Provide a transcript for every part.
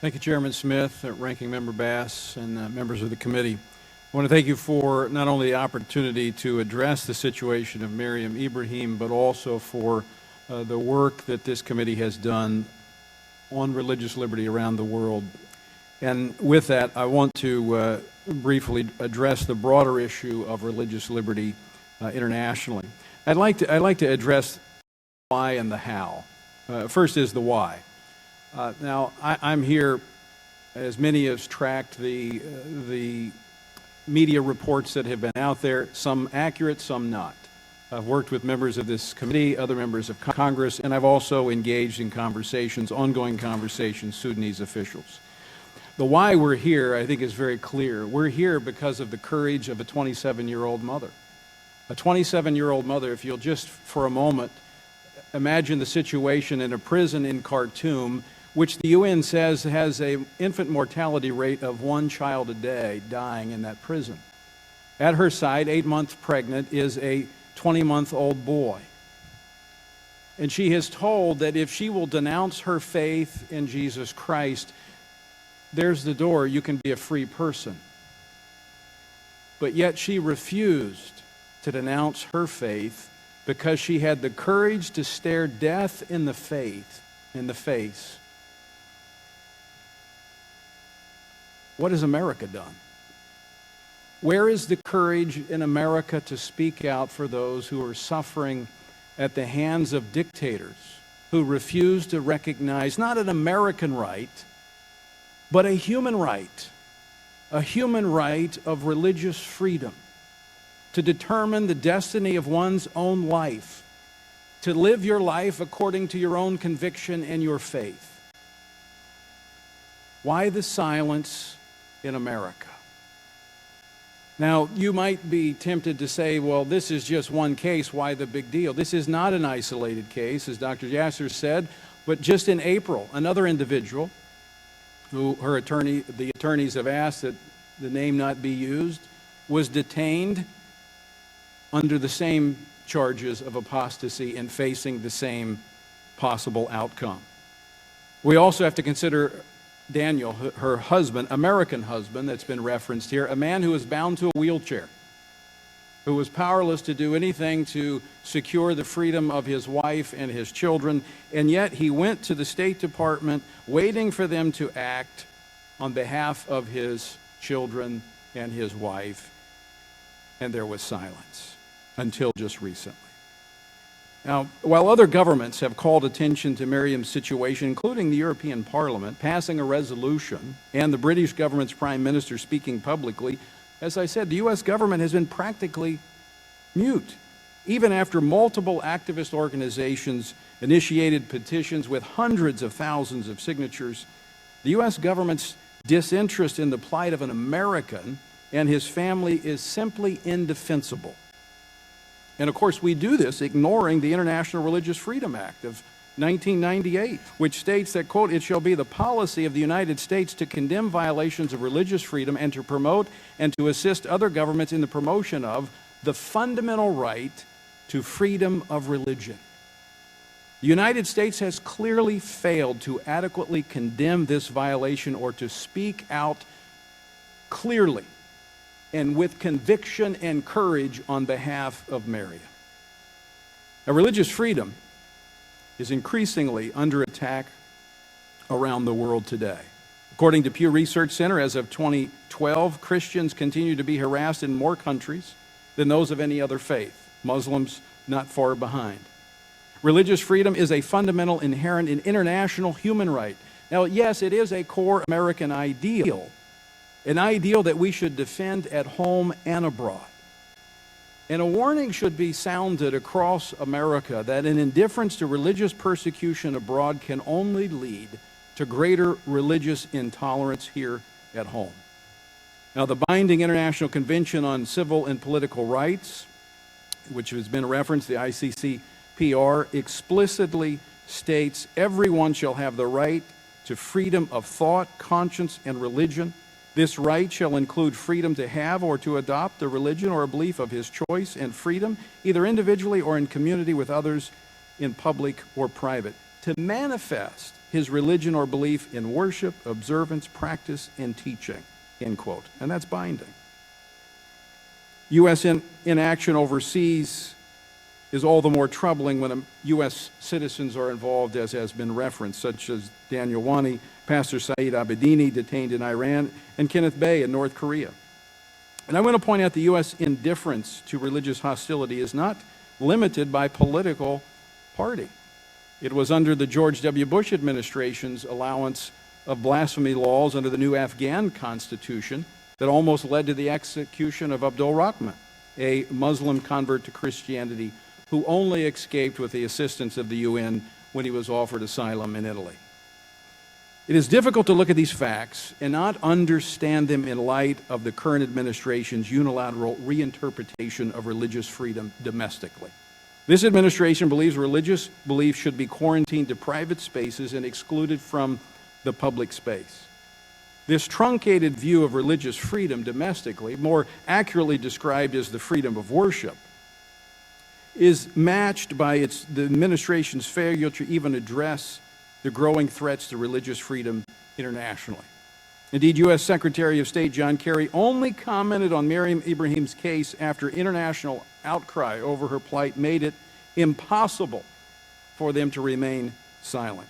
Thank you, Chairman Smith, Ranking Member Bass, and members of the committee. I want to thank you for not only the opportunity to address the situation of Meriam Ibrahim, but also for the work that this committee has done on religious liberty around the world. And with that, I want to briefly address the broader issue of religious liberty internationally. I'd like to address the why and the how. First is the why. Now, I'm here, as many have tracked the media reports that have been out there, some accurate, some not. I've worked with members of this committee, other members of Congress, and I've also engaged in conversations, ongoing conversations, Sudanese officials. The why we're here, I think, is very clear. We're here because of the courage of a 27-year-old mother. A 27-year-old mother, if you'll just for a moment imagine the situation in a prison in Khartoum, which the UN says has an infant mortality rate of 1 child a day dying in that prison. At her side, 8 months pregnant, is a 20-month-old boy. And she is told that if she will denounce her faith in Jesus Christ, there's the door, you can be a free person. But yet she refused to denounce her faith because she had the courage to stare death in the face. What has America done? Where is the courage in America to speak out for those who are suffering at the hands of dictators who refuse to recognize not an American right, but a human right of religious freedom, to determine the destiny of one's own life, to live your life according to your own conviction and your faith? Why the silence in America? Now, you might be tempted to say, well, this is just one case, why the big deal? This is not an isolated case, as Dr. Yasser said, but just in April, another individual who the attorneys have asked that the name not be used, was detained under the same charges of apostasy and facing the same possible outcome. We also have to consider Daniel, her husband, American husband that's been referenced here, a man who was bound to a wheelchair, who was powerless to do anything to secure the freedom of his wife and his children, and yet he went to the State Department waiting for them to act on behalf of his children and his wife, and there was silence until just recently. Now, while other governments have called attention to Meriam's situation, including the European Parliament, passing a resolution, and the British government's Prime Minister speaking publicly, as I said, the U.S. government has been practically mute. Even after multiple activist organizations initiated petitions with hundreds of thousands of signatures, the U.S. government's disinterest in the plight of an American and his family is simply indefensible. And of course, we do this ignoring the International Religious Freedom Act of 1998, which states that, quote, "It shall be the policy of the United States to condemn violations of religious freedom and to promote and to assist other governments in the promotion of the fundamental right to freedom of religion." The United States has clearly failed to adequately condemn this violation or to speak out clearly and with conviction and courage on behalf of Meriam. Now, religious freedom is increasingly under attack around the world today. According to Pew Research Center, as of 2012, Christians continue to be harassed in more countries than those of any other faith, Muslims not far behind. Religious freedom is a fundamental, inherent, and international human right. Now, yes, it is a core American ideal, an ideal that we should defend at home and abroad. And a warning should be sounded across America that an indifference to religious persecution abroad can only lead to greater religious intolerance here at home. Now, the binding International Convention on Civil and Political Rights, which has been referenced, the ICCPR, explicitly states everyone shall have the right to freedom of thought, conscience, and religion. This right shall include freedom to have or to adopt a religion or a belief of his choice, and freedom, either individually or in community with others, in public or private, to manifest his religion or belief in worship, observance, practice, and teaching," end quote. And that's binding. U.S. inaction overseas is all the more troubling when U.S. citizens are involved, as has been referenced, such as Daniel Wani, Pastor Saeed Abedini, detained in Iran, and Kenneth Bae in North Korea. And I want to point out the U.S. indifference to religious hostility is not limited by political party. It was under the George W. Bush administration's allowance of blasphemy laws under the new Afghan constitution that almost led to the execution of Abdul Rahman, a Muslim convert to Christianity who only escaped with the assistance of the UN when he was offered asylum in Italy. It is difficult to look at these facts and not understand them in light of the current administration's unilateral reinterpretation of religious freedom domestically. This administration believes religious belief should be quarantined to private spaces and excluded from the public space. This truncated view of religious freedom domestically, more accurately described as the freedom of worship, is matched by the administration's failure to even address the growing threats to religious freedom internationally. Indeed, U.S. Secretary of State John Kerry only commented on Meriam Ibrahim's case after international outcry over her plight made it impossible for them to remain silent.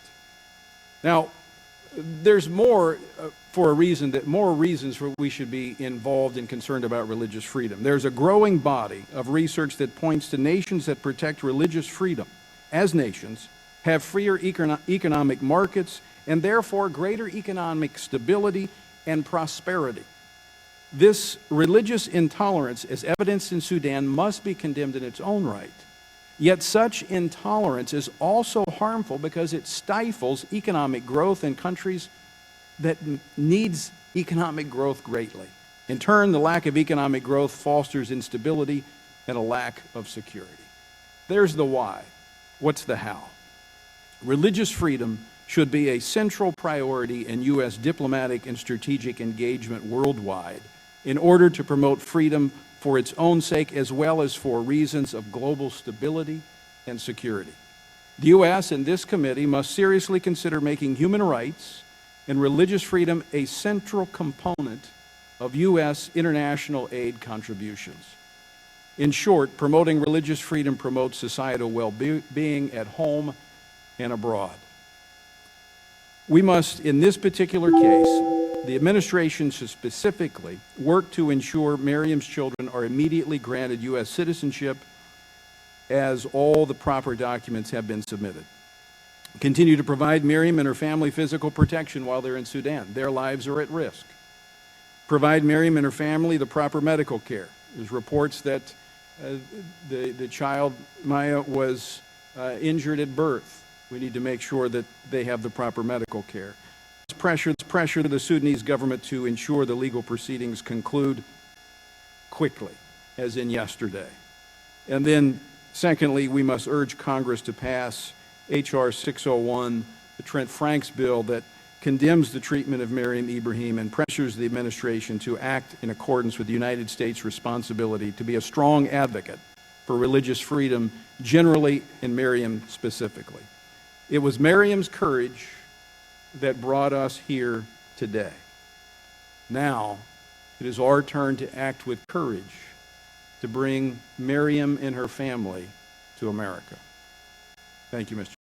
Now, there's more reasons for we should be involved and concerned about religious freedom. There's a growing body of research that points to nations that protect religious freedom as nations have freer economic markets and therefore greater economic stability and prosperity. This religious intolerance, as evidenced in Sudan, must be condemned in its own right. Yet such intolerance is also harmful because it stifles economic growth in countries that needs economic growth greatly. In turn, the lack of economic growth fosters instability and a lack of security. There's the why. What's the how? Religious freedom should be a central priority in U.S. diplomatic and strategic engagement worldwide in order to promote freedom for its own sake as well as for reasons of global stability and security. The U.S. and this committee must seriously consider making human rights and religious freedom a central component of U.S. international aid contributions. In short, promoting religious freedom promotes societal well-being at home and abroad. We must, in this particular case, the administration should specifically work to ensure Meriam's children are immediately granted U.S. citizenship as all the proper documents have been submitted. Continue to provide Meriam and her family physical protection while they're in Sudan. Their lives are at risk. Provide Meriam and her family the proper medical care. There's reports that the child, Maya, was injured at birth. We need to make sure that they have the proper medical care. It's pressure to the Sudanese government to ensure the legal proceedings conclude quickly, as in yesterday. And then, secondly, we must urge Congress to pass H.R. 601, the Trent Franks bill that condemns the treatment of Meriam Ibrahim and pressures the administration to act in accordance with the United States' responsibility to be a strong advocate for religious freedom generally and Meriam specifically. It was Meriam's courage that brought us here today. Now, it is our turn to act with courage to bring Meriam and her family to America. Thank you, Mr.